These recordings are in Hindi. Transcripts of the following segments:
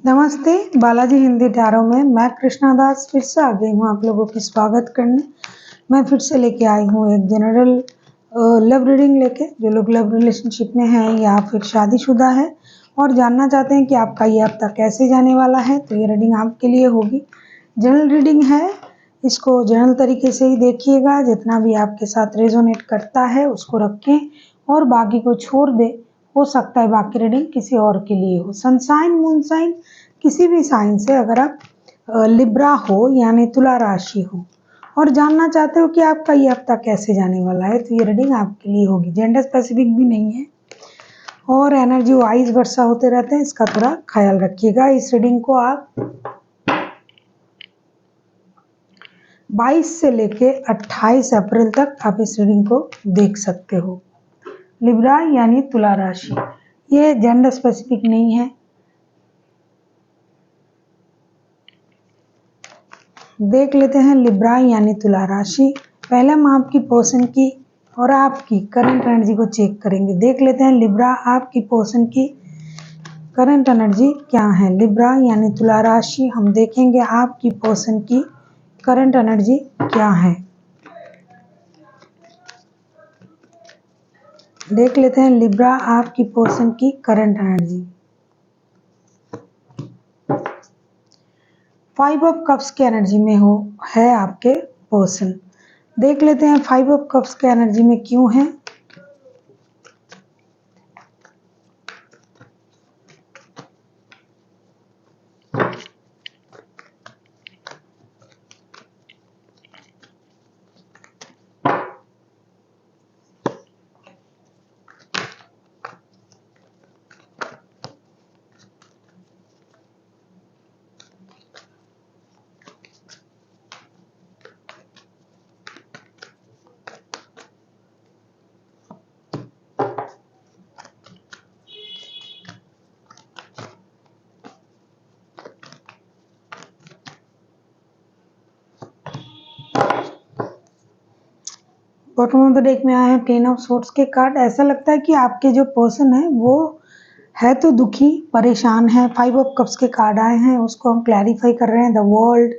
नमस्ते, बालाजी हिंदी टैरो में मैं कृष्णा दास फिर से आ गई हूँ आप लोगों की स्वागत करने। मैं फिर से लेके आई हूँ एक जनरल लव रीडिंग लेके। जो लोग लव रिलेशनशिप में हैं या फिर शादीशुदा है और जानना चाहते हैं कि आपका ये हफ्ता कैसे जाने वाला है, तो ये रीडिंग आपके लिए होगी। जनरल रीडिंग है, इसको जनरल तरीके से ही देखिएगा। जितना भी आपके साथ रेजोनेट करता है उसको रखें और बाकी को छोड़ दे। हो सकता है बाकी रीडिंग किसी और के लिए हो। सनसाइन मूनसाइन किसी भी साइन से, अगर आप लिब्रा हो यानी तुला राशि हो और जानना चाहते हो कि आपका ये हफ्ता कैसे जाने वाला है, तो ये रीडिंग आपके लिए होगी। जेंडर स्पेसिफिक भी नहीं है और एनर्जी वाइज वर्षा होते रहते हैं, इसका थोड़ा ख्याल रखिएगा। इस रीडिंग को आप 22 से लेके 28 अप्रैल तक आप इस रीडिंग को देख सकते हो। लिब्रा यानी तुला राशि, ये जेंडर स्पेसिफिक नहीं है। देख लेते हैं लिब्रा यानी तुला राशि। पहले हम आपकी पर्सन की और आपकी करंट एनर्जी को चेक करेंगे। देख लेते हैं लिब्रा, आपकी पर्सन की करंट एनर्जी क्या है। लिब्रा यानी तुला राशि, हम देखेंगे आपकी पर्सन की करंट एनर्जी क्या है। देख लेते हैं लिब्रा, आपकी पर्सन की करंट एनर्जी। 5 ऑफ कप्स के एनर्जी में है आपके पर्सन। देख लेते हैं 5 ऑफ कप्स के एनर्जी में क्यों है। बॉटम ऑफ द डेक में आए हैं 10 ऑफ सोर्ड्स के कार्ड। ऐसा लगता है कि आपके जो पर्सन है वो है तो दुखी, परेशान है। 5 ऑफ कप्स के कार्ड आए हैं, उसको हम क्लैरिफाई कर रहे हैं। The world,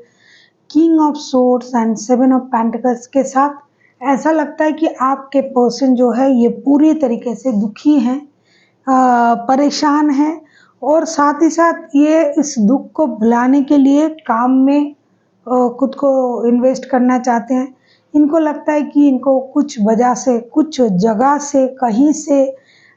king of swords and 7 of pentacles के साथ ऐसा लगता है कि आपके पर्सन जो है ये पूरी तरीके से दुखी हैं, परेशान हैं और साथ ही साथ ये इस दुख को भुलाने के लिए काम में खुद को इन्वेस्ट करना चाहते हैं। इनको लगता है कि इनको कुछ वजह से, कुछ जगह से, कहीं से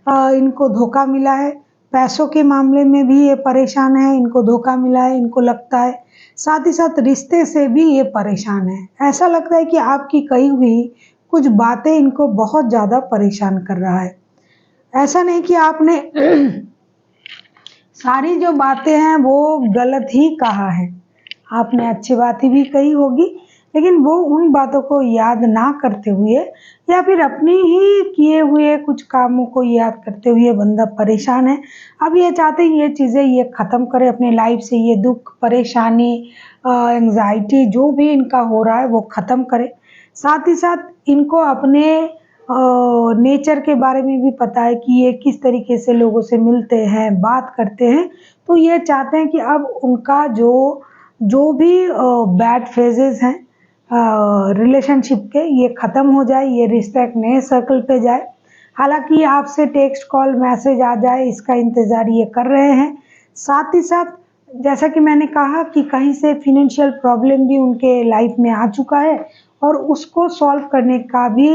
इनको धोखा मिला है। पैसों के मामले में भी ये परेशान है, इनको धोखा मिला है, इनको लगता है। साथ ही साथ रिश्ते से भी ये परेशान है। ऐसा लगता है कि आपकी कही हुई कुछ बातें इनको बहुत ज़्यादा परेशान कर रहा है। ऐसा नहीं कि आपने सारी जो बातें हैं वो गलत ही कहा है, आपने अच्छी बातें भी कही होगी, लेकिन वो उन बातों को याद ना करते हुए या फिर अपनी ही किए हुए कुछ कामों को याद करते हुए बंदा परेशान है। अब ये चाहते हैं ये चीज़ें ये ख़त्म करे अपने लाइफ से, ये दुख, परेशानी, एंग्जाइटी जो भी इनका हो रहा है वो ख़त्म करे। साथ ही साथ इनको अपने नेचर के बारे में भी पता है कि ये किस तरीके से लोगों से मिलते हैं, बात करते हैं। तो ये चाहते हैं कि अब उनका जो भी बैड फेजेस हैं रिलेशनशिप के, ये ख़त्म हो जाए, ये रिश्ता एक नए सर्कल पे जाए। हालांकि आपसे टेक्स्ट, कॉल, मैसेज आ जाए इसका इंतज़ार ये कर रहे हैं। साथ ही साथ जैसा कि मैंने कहा कि कहीं से फिनेंशियल प्रॉब्लम भी उनके लाइफ में आ चुका है और उसको सॉल्व करने का भी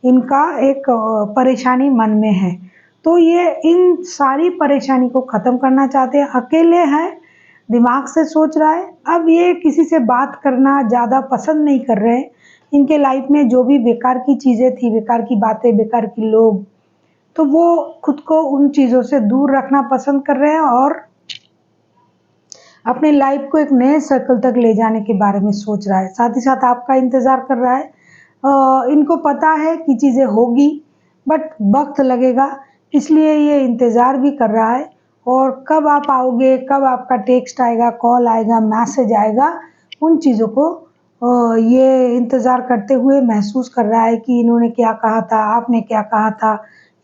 इनका एक परेशानी मन में है। तो ये इन सारी परेशानी को ख़त्म करना चाहते हैं। अकेले हैं, दिमाग से सोच रहा है। अब ये किसी से बात करना ज़्यादा पसंद नहीं कर रहे हैं। इनके लाइफ में जो भी बेकार की चीज़ें थी, बेकार की बातें, बेकार के लोग, तो वो खुद को उन चीज़ों से दूर रखना पसंद कर रहे हैं और अपने लाइफ को एक नए सर्कल तक ले जाने के बारे में सोच रहा है। साथ ही साथ आपका इंतज़ार कर रहा है। इनको पता है कि चीज़ें होगी बट वक्त लगेगा, इसलिए ये इंतज़ार भी कर रहा है। और कब आप आओगे, कब आपका टेक्स्ट आएगा, कॉल आएगा, मैसेज आएगा, उन चीज़ों को ये इंतज़ार करते हुए महसूस कर रहा है कि इन्होंने क्या कहा था, आपने क्या कहा था।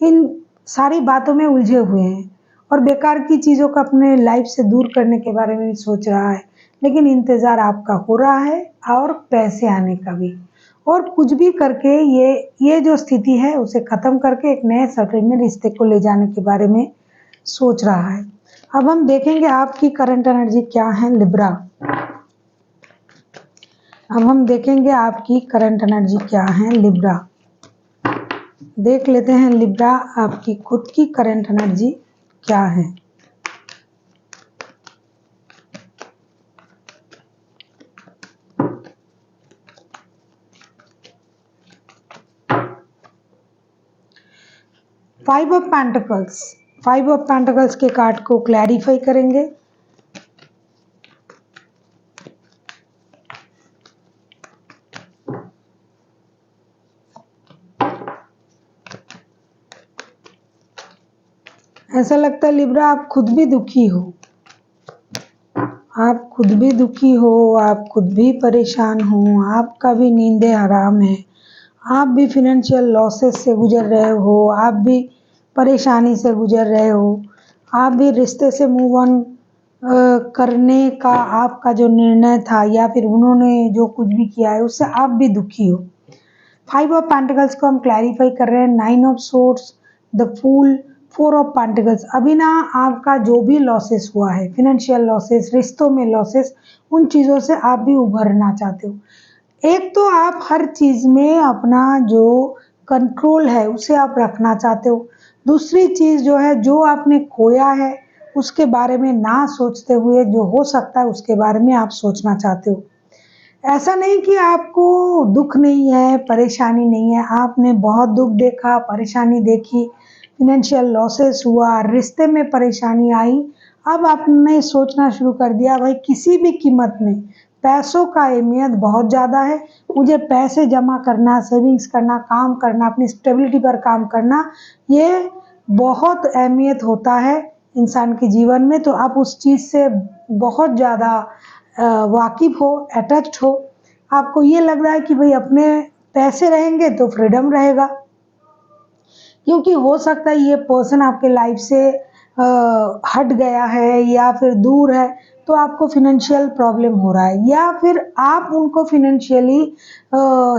इन सारी बातों में उलझे हुए हैं और बेकार की चीज़ों को अपने लाइफ से दूर करने के बारे में भी सोच रहा है, लेकिन इंतज़ार आपका हो रहा है और पैसे आने का भी। और कुछ भी करके ये जो स्थिति है उसे ख़त्म करके एक नए सर्कल में रिश्ते को ले जाने के बारे में सोच रहा है। अब हम देखेंगे आपकी करंट एनर्जी क्या है लिब्रा। अब हम देखेंगे आपकी करंट एनर्जी क्या है लिब्रा। देख लेते हैं लिब्रा आपकी खुद की करंट एनर्जी क्या है। Five of pentacles, five of pentacles के कार्ड को क्लैरिफाई करेंगे। ऐसा लगता है लिब्रा आप खुद भी दुखी हो, आप खुद भी दुखी हो, आप खुद भी परेशान हो, आपका भी नींदें हराम है, आप भी फिनेंशियल लॉसेस से गुजर रहे हो, आप भी परेशानी से गुजर रहे हो, आप भी रिश्ते से मूव ऑन करने का आपका जो निर्णय था या फिर उन्होंने जो कुछ भी किया है उससे आप भी दुखी हो। फाइव ऑफ पेंटिकल्स को हम क्लैरिफाई कर रहे हैं। Nine of swords, the fool, four of pentacles. अभी ना आपका जो भी लॉसेस हुआ है, फिनेंशियल लॉसेस, रिश्तों में लॉसेस, उन चीज़ों से आप भी उभरना चाहते हो। एक तो आप हर चीज़ में अपना जो कंट्रोल है उसे आप रखना चाहते हो। दूसरी चीज़ जो है, जो आपने खोया है उसके बारे में ना सोचते हुए जो हो सकता है उसके बारे में आप सोचना चाहते हो। ऐसा नहीं कि आपको दुख नहीं है, परेशानी नहीं है, आपने बहुत दुख देखा, परेशानी देखी, फिनेंशियल लॉसेस हुआ, रिश्ते में परेशानी आई। अब आपने सोचना शुरू कर दिया भाई किसी भी कीमत में पैसों का अहमियत बहुत ज़्यादा है, मुझे पैसे जमा करना, सेविंग्स करना, काम करना, अपनी स्टेबिलिटी पर काम करना, ये बहुत अहमियत होता है इंसान के जीवन में। तो आप उस चीज़ से बहुत ज़्यादा वाकिफ़ हो, अटैच्ड हो। आपको ये लग रहा है कि भाई अपने पैसे रहेंगे तो फ्रीडम रहेगा, क्योंकि हो सकता है ये पर्सन आपके लाइफ से हट गया है या फिर दूर है, तो आपको फिनेंशियल प्रॉब्लम हो रहा है, या फिर आप उनको फिनेंशियली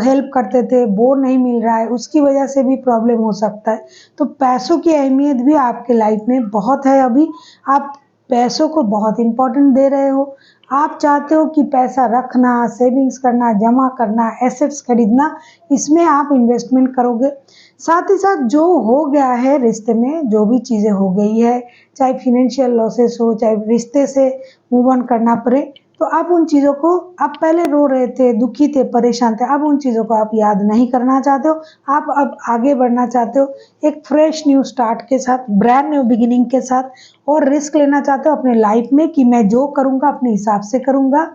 हेल्प करते थे, वो नहीं मिल रहा है, उसकी वजह से भी प्रॉब्लम हो सकता है। तो पैसों की अहमियत भी आपके लाइफ में बहुत है। अभी आप पैसों को बहुत इम्पोर्टेंट दे रहे हो। आप चाहते हो कि पैसा रखना, सेविंग्स करना, जमा करना, एसेट्स खरीदना, इसमें आप इन्वेस्टमेंट करोगे। साथ ही साथ जो हो गया है रिश्ते में, जो भी चीज़ें हो गई है, चाहे फिनेंशियल लॉसेस हो, चाहे रिश्ते से मूव ऑन करना पड़े, तो आप उन चीज़ों को, आप पहले रो रहे थे, दुखी थे, परेशान थे, अब उन चीज़ों को आप याद नहीं करना चाहते हो। आप अब आगे बढ़ना चाहते हो एक फ्रेश न्यू स्टार्ट के साथ, ब्रांड न्यू बिगिनिंग के साथ, और रिस्क लेना चाहते हो अपने लाइफ में कि मैं जो करूँगा अपने हिसाब से करूँगा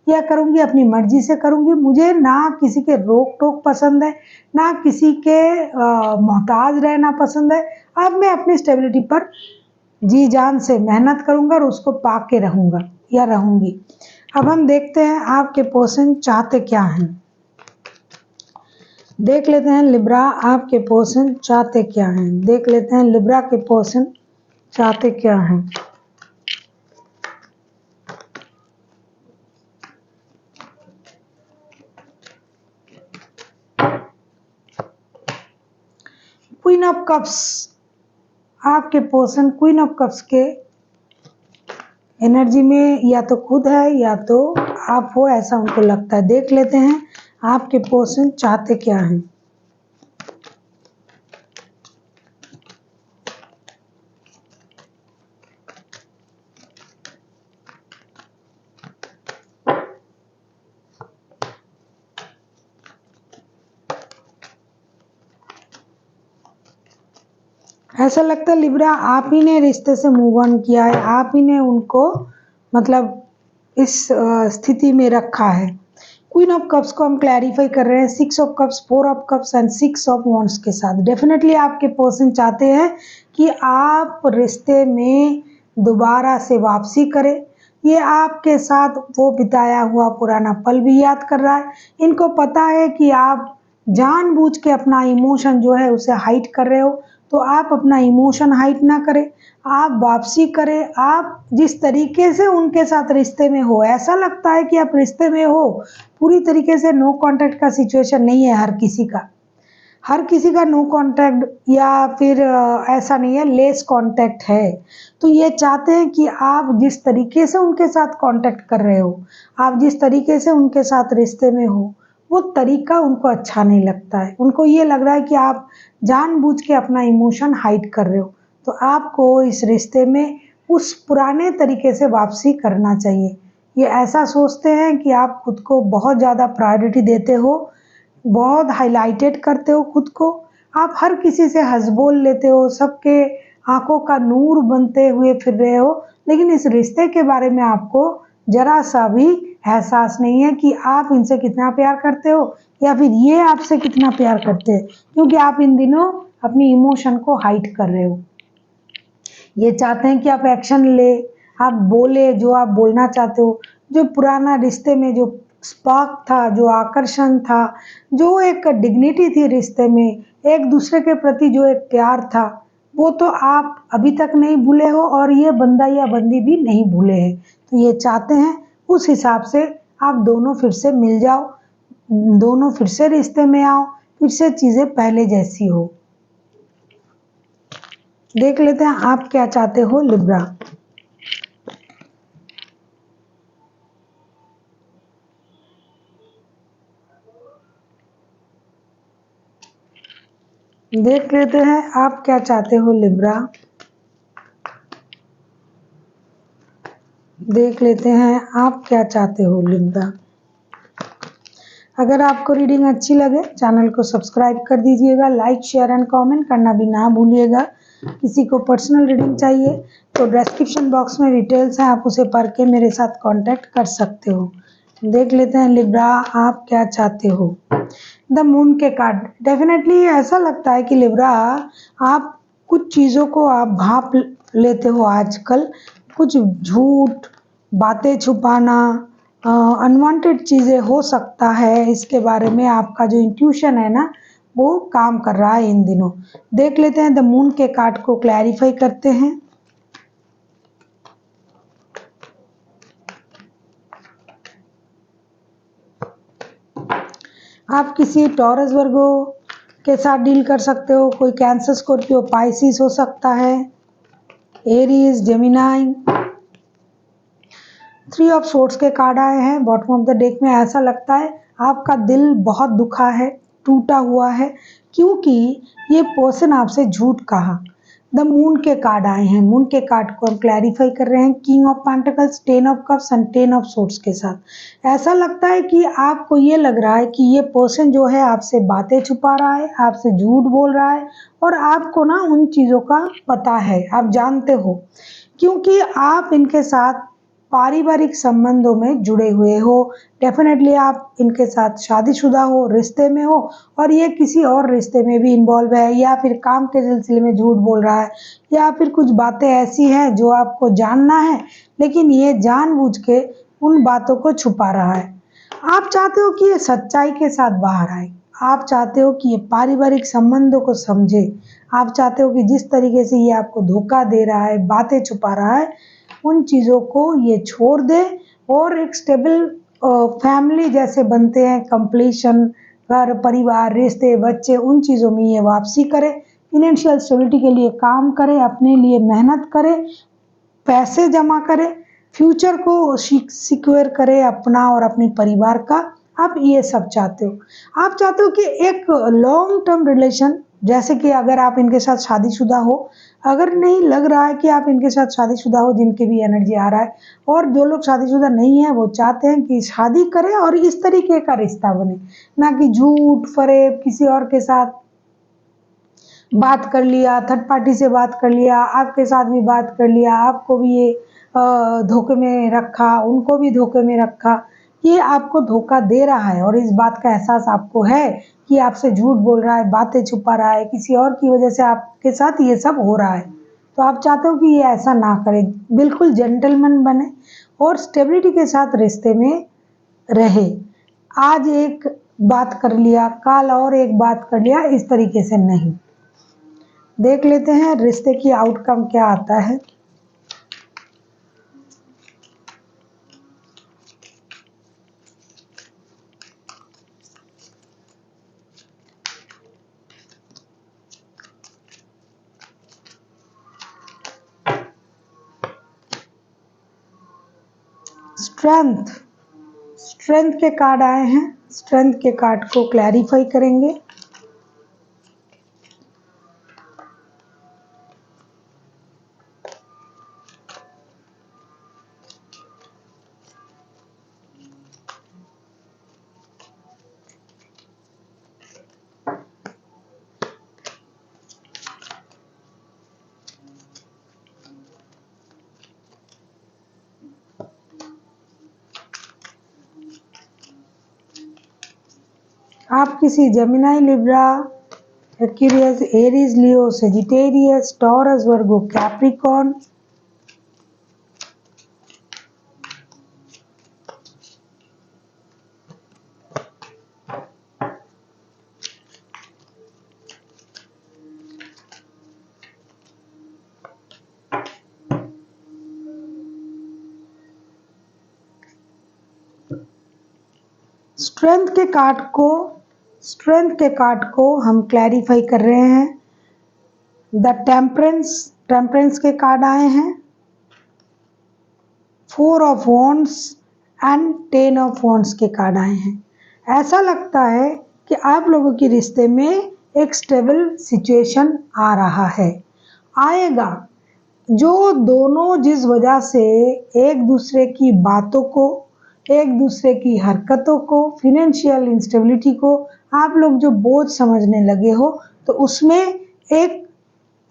या करूँगी, अपनी मर्जी से करूँगी, मुझे ना किसी के रोक टोक पसंद है, ना किसी के मोहताज रहना पसंद है। अब मैं अपनी स्टेबिलिटी पर जी जान से मेहनत करूँगा और उसको पा के रहूँगा या रहूँगी। अब हम देखते हैं आपके पर्सन चाहते क्या हैं। देख लेते हैं लिब्रा आपके पर्सन चाहते क्या हैं। देख लेते हैं लिब्रा के पर्सन चाहते क्या हैं। क्वीन ऑफ कप्स, आपके पर्सन क्वीन ऑफ कप्स के एनर्जी में या तो खुद है या तो आप हो, ऐसा उनको लगता है। देख लेते हैं आपके पर्सन चाहते क्या हैं। ऐसा लगता है लिब्रा आप ही ने रिश्ते से मूव ऑन किया है, आप ही ने उनको मतलब इस स्थिति में रखा है। क्वीन ऑफ कप्स को हम क्लैरिफाई कर रहे हैं six of cups, four of cups and six of wands के साथ। डेफिनेटली आपके पर्सन चाहते हैं कि आप रिश्ते में दोबारा से वापसी करें। ये आपके साथ वो बिताया हुआ पुराना पल भी याद कर रहा है। इनको पता है कि आप जानबूझ के अपना इमोशन जो है उसे हाइड कर रहे हो, तो आप अपना इमोशन हाइड ना करें। आप वापसी करें। आप जिस तरीके से उनके साथ रिश्ते में हो, ऐसा लगता है कि आप रिश्ते में हो, पूरी तरीके से नो कांटेक्ट का सिचुएशन नहीं है हर किसी का नो कांटेक्ट, या फिर ऐसा नहीं है, लेस कांटेक्ट है। तो ये चाहते हैं कि आप जिस तरीके से उनके साथ कांटेक्ट कर रहे हो, आप जिस तरीके से उनके साथ रिश्ते में हो, वो तरीका उनको अच्छा नहीं लगता है। उनको ये लग रहा है कि आप जानबूझ के अपना इमोशन हाइड कर रहे हो। तो आपको इस रिश्ते में उस पुराने तरीके से वापसी करना चाहिए। ये ऐसा सोचते हैं कि आप खुद को बहुत ज़्यादा प्रायोरिटी देते हो, बहुत हाइलाइटेड करते हो खुद को, आप हर किसी से हँस बोल लेते हो, सबके आँखों का नूर बनते हुए फिर रहे हो, लेकिन इस रिश्ते के बारे में आपको ज़रा-सा भी एहसास नहीं है कि आप इनसे कितना प्यार करते हो या फिर ये आपसे कितना प्यार करते हैं, क्योंकि आप इन दिनों अपनी इमोशन को हाइड कर रहे हो। ये चाहते हैं कि आप एक्शन ले, आप बोले जो आप बोलना चाहते हो। जो पुराना रिश्ते में जो स्पार्क था, जो आकर्षण था, जो एक डिग्निटी थी रिश्ते में, एक दूसरे के प्रति जो एक प्यार था, वो तो आप अभी तक नहीं भूले हो और ये बंदा या बंदी भी नहीं भूले हैं। तो ये चाहते हैं उस हिसाब से आप दोनों फिर से मिल जाओ, दोनों फिर से रिश्ते में आओ, फिर से चीज़ें पहले जैसी हो। देख लेते हैं आप क्या चाहते हो लिब्रा। देख लेते हैं आप क्या चाहते हो लिब्रा। देख लेते हैं आप क्या चाहते हो लिब्रा। अगर आपको रीडिंग अच्छी लगे चैनल को सब्सक्राइब कर दीजिएगा, लाइक शेयर एंड कमेंट करना भी ना भूलिएगा। किसी को पर्सनल रीडिंग चाहिए तो डिस्क्रिप्शन बॉक्स में डिटेल्स है, आप उसे पढ़ के मेरे साथ कांटेक्ट कर सकते हो। देख लेते हैं लिब्रा आप क्या चाहते हो। द मून के कार्ड, डेफिनेटली ऐसा लगता है कि लिब्रा आप कुछ चीज़ों को आप भाप लेते हो आजकल, कुछ झूठ, बातें छुपाना, अनवांटेड चीज़ें हो सकता है, इसके बारे में आपका जो इंट्यूशन है ना वो काम कर रहा है इन दिनों। देख लेते हैं द मून के कार्ड को क्लैरिफाई करते हैं। आप किसी टॉरस वर्गो के साथ डील कर सकते हो, कोई कैंसर, स्कॉर्पियो, पाइसिस हो सकता है, एरीज, जेमिनाई। 3 ऑफ सोर्ड्स के कार्ड आए हैं बॉटम ऑफ द डेक में। ऐसा लगता है आपका दिल बहुत दुखा है, टूटा हुआ है, क्योंकि ये पर्सन आपसे झूठ कहा। द मून के कार्ड आए हैं, मून के कार्ड को हम क्लैरिफाई कर रहे हैं king of pentacles, 10 of cups and 10 of swords के साथ। ऐसा लगता है कि आपको ये लग रहा है कि ये पर्सन जो है आपसे बातें छुपा रहा है, आपसे झूठ बोल रहा है, और आपको ना उन चीज़ों का पता है, आप जानते हो, क्योंकि आप इनके साथ पारिवारिक संबंधों में जुड़े हुए हो। डेफिनेटली आप इनके साथ शादीशुदा हो, रिश्ते में हो, और ये किसी और रिश्ते में भी इन्वॉल्व है, या फिर काम के सिलसिले में झूठ बोल रहा है, या फिर कुछ बातें ऐसी हैं जो आपको जानना है लेकिन ये जानबूझ के उन बातों को छुपा रहा है। आप चाहते हो कि ये सच्चाई के साथ बाहर आए, आप चाहते हो कि ये पारिवारिक संबंधों को समझे, आप चाहते हो कि जिस तरीके से ये आपको धोखा दे रहा है, बातें छुपा रहा है, उन चीज़ों को ये छोड़ दे और एक स्टेबल फैमिली जैसे बनते हैं, कंप्लीशन, घर परिवार, रिश्ते, बच्चे, उन चीज़ों में ये वापसी करे, फिनेंशियल स्टेबिलिटी के लिए काम करे, अपने लिए मेहनत करे, पैसे जमा करे, फ्यूचर को सिक्योर करे अपना और अपने परिवार का। आप ये सब चाहते हो। आप चाहते हो कि एक लॉन्ग टर्म रिलेशन, जैसे कि अगर आप इनके साथ शादीशुदा हो, अगर नहीं लग रहा है कि आप इनके साथ शादीशुदा हो, जिनके भी एनर्जी आ रहा है, और जो लोग शादीशुदा नहीं है वो चाहते हैं कि शादी करें और इस तरीके का रिश्ता बने, ना कि झूठ फरेब किसी और के साथ बात कर लिया, थर्ड पार्टी से बात कर लिया, आपके साथ भी बात कर लिया, आपको भी ये धोखे में रखा, उनको भी धोखे में रखा। ये आपको धोखा दे रहा है और इस बात का एहसास आपको है कि आपसे झूठ बोल रहा है, बातें छुपा रहा है, किसी और की वजह से आपके साथ ये सब हो रहा है। तो आप चाहते हो कि ये ऐसा ना करे, बिल्कुल जेंटलमैन बने और स्टेबिलिटी के साथ रिश्ते में रहे। आज एक बात कर लिया, कल और एक बात कर लिया, इस तरीके से नहीं। देख लेते हैं रिश्ते की आउटकम क्या आता है। स्ट्रेंथ, स्ट्रेंथ के कार्ड आए हैं। स्ट्रेंथ के कार्ड को क्लैरिफाई करेंगे। आप किसी जेमिनी, लिब्रा, एक्वेरियस, एरीज, लियो, सेजिटेरियस, टॉरस, वर्गो, कैप्रिकॉर्न, स्ट्रेंथ के कार्ड को हम क्लैरिफाई कर रहे हैं। द टेम्परेंस, टेम्परेंस के कार्ड आए हैं। 4 of wands and 10 of wands के कार्ड आए हैं। ऐसा लगता है कि आप लोगों के रिश्ते में एक स्टेबल सिचुएशन आ रहा है, आएगा। जो दोनों जिस वजह से एक दूसरे की बातों को, एक दूसरे की हरकतों को, फिनेंशियल इंस्टेबिलिटी को आप लोग जो बोझ समझने लगे हो, तो उसमें एक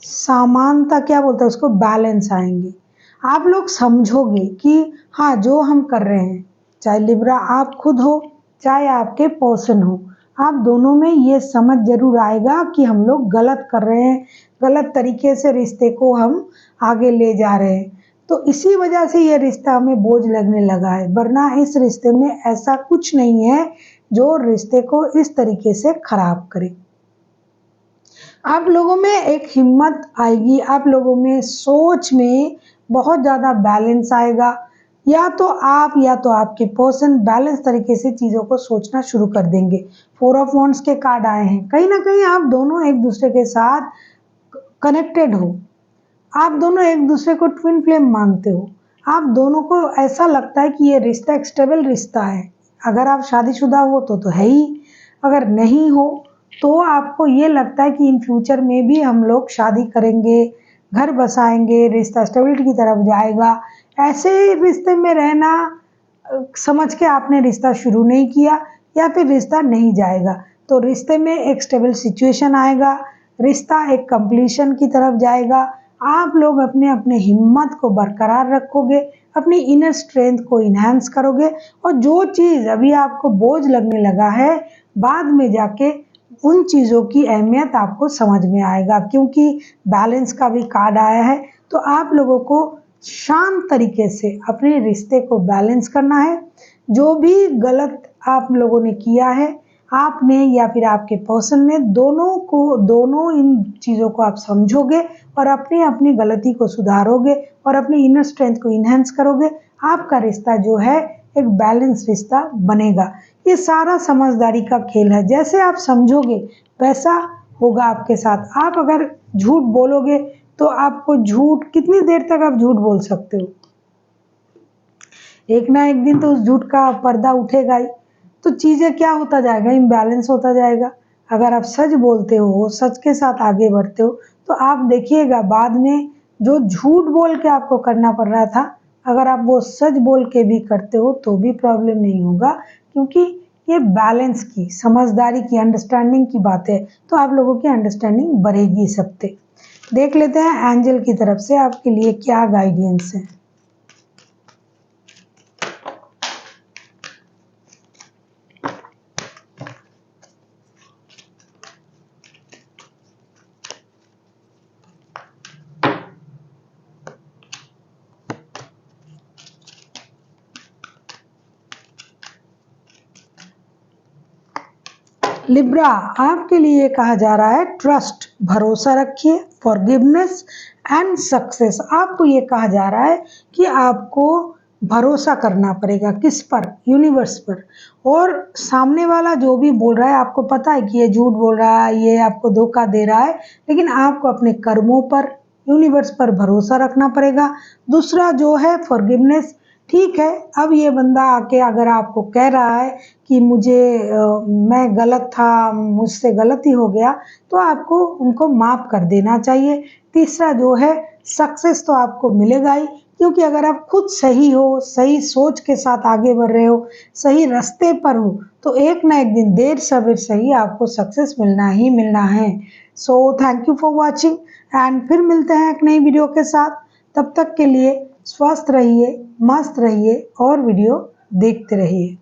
समानता, क्या बोलते हैं उसको, बैलेंस आएंगे। आप लोग समझोगे कि हाँ, जो हम कर रहे हैं, चाहे लिब्रा आप खुद हो, चाहे आपके पर्सन हो, आप दोनों में ये समझ जरूर आएगा कि हम लोग गलत कर रहे हैं, गलत तरीके से रिश्ते को हम आगे ले जा रहे हैं। तो इसी वजह से ये रिश्ता हमें बोझ लगने लगा है, वरना इस रिश्ते में ऐसा कुछ नहीं है जो रिश्ते को इस तरीके से खराब करे। आप लोगों में एक हिम्मत आएगी, आप लोगों में सोच में बहुत ज़्यादा बैलेंस आएगा। या तो आप या तो आपके पर्सन बैलेंस तरीके से चीज़ों को सोचना शुरू कर देंगे। 4 ऑफ वॉन्ड्स के कार्ड आए हैं। कहीं ना कहीं आप दोनों एक दूसरे के साथ कनेक्टेड हो, आप दोनों एक दूसरे को ट्विन फ्लेम मानते हो, आप दोनों को ऐसा लगता है कि ये रिश्ता एक स्टेबल रिश्ता है। अगर आप शादीशुदा हो तो है ही, अगर नहीं हो तो आपको ये लगता है कि इन फ्यूचर में भी हम लोग शादी करेंगे, घर बसाएंगे, रिश्ता स्टेबिलिटी की तरफ जाएगा। ऐसे रिश्ते में रहना समझ के आपने रिश्ता शुरू नहीं किया, या फिर रिश्ता नहीं जाएगा। तो रिश्ते में एक स्टेबल सिचुएशन आएगा, रिश्ता एक कंप्लीशन की तरफ जाएगा। आप लोग अपने अपने हिम्मत को बरकरार रखोगे, अपनी इनर स्ट्रेंथ को इन्हांस करोगे, और जो चीज़ अभी आपको बोझ लगने लगा है, बाद में जाके उन चीज़ों की अहमियत आपको समझ में आएगा। क्योंकि बैलेंस का भी कार्ड आया है, तो आप लोगों को शांत तरीके से अपने रिश्ते को बैलेंस करना है। जो भी गलत आप लोगों ने किया है, आपने या फिर आपके पर्सन ने, दोनों इन चीज़ों को आप समझोगे और अपनी अपनी गलती को सुधारोगे और अपनी इनर स्ट्रेंथ को इन्हेंस करोगे। आपका रिश्ता जो है एक बैलेंस रिश्ता बनेगा। ये सारा समझदारी का खेल है। जैसे आप समझोगे वैसा होगा आपके साथ। आप अगर झूठ बोलोगे तो आपको झूठ, कितनी देर तक आप झूठ बोल सकते हो? एक ना एक दिन तो उस झूठ का पर्दा उठेगा ही। तो चीज़ें क्या होता जाएगा, इम्बैलेंस होता जाएगा। अगर आप सच बोलते हो, सच के साथ आगे बढ़ते हो, तो आप देखिएगा बाद में जो झूठ बोल के आपको करना पड़ रहा था, अगर आप वो सच बोल के भी करते हो तो भी प्रॉब्लम नहीं होगा। क्योंकि ये बैलेंस की, समझदारी की, अंडरस्टैंडिंग की बात है। तो आप लोगों की अंडरस्टैंडिंग बढ़ेगी सबसे। देख लेते हैं एंजल की तरफ से आपके लिए क्या गाइडेंस है। लिब्रा, आपके लिए कहा जा रहा है ट्रस्ट, भरोसा रखिए, फॉरगिवनेस एंड सक्सेस। आपको ये कहा जा रहा है कि आपको भरोसा करना पड़ेगा, किस पर? यूनिवर्स पर। और सामने वाला जो भी बोल रहा है, आपको पता है कि ये झूठ बोल रहा है, ये आपको धोखा दे रहा है, लेकिन आपको अपने कर्मों पर, यूनिवर्स पर भरोसा रखना पड़ेगा। दूसरा जो है फॉरगिवनेस। ठीक है, अब ये बंदा आके अगर आपको कह रहा है कि मैं गलत था, मुझसे गलती हो गया, तो आपको उनको माफ़ कर देना चाहिए। तीसरा जो है सक्सेस तो आपको मिलेगा ही, क्योंकि अगर आप खुद सही हो, सही सोच के साथ आगे बढ़ रहे हो, सही रास्ते पर हो, तो एक ना एक दिन देर सवेर सही आपको सक्सेस मिलना ही मिलना है। So thank you for watching and फिर मिलते हैं एक नई वीडियो के साथ। तब तक के लिए स्वस्थ रहिए, मस्त रहिए और वीडियो देखते रहिए।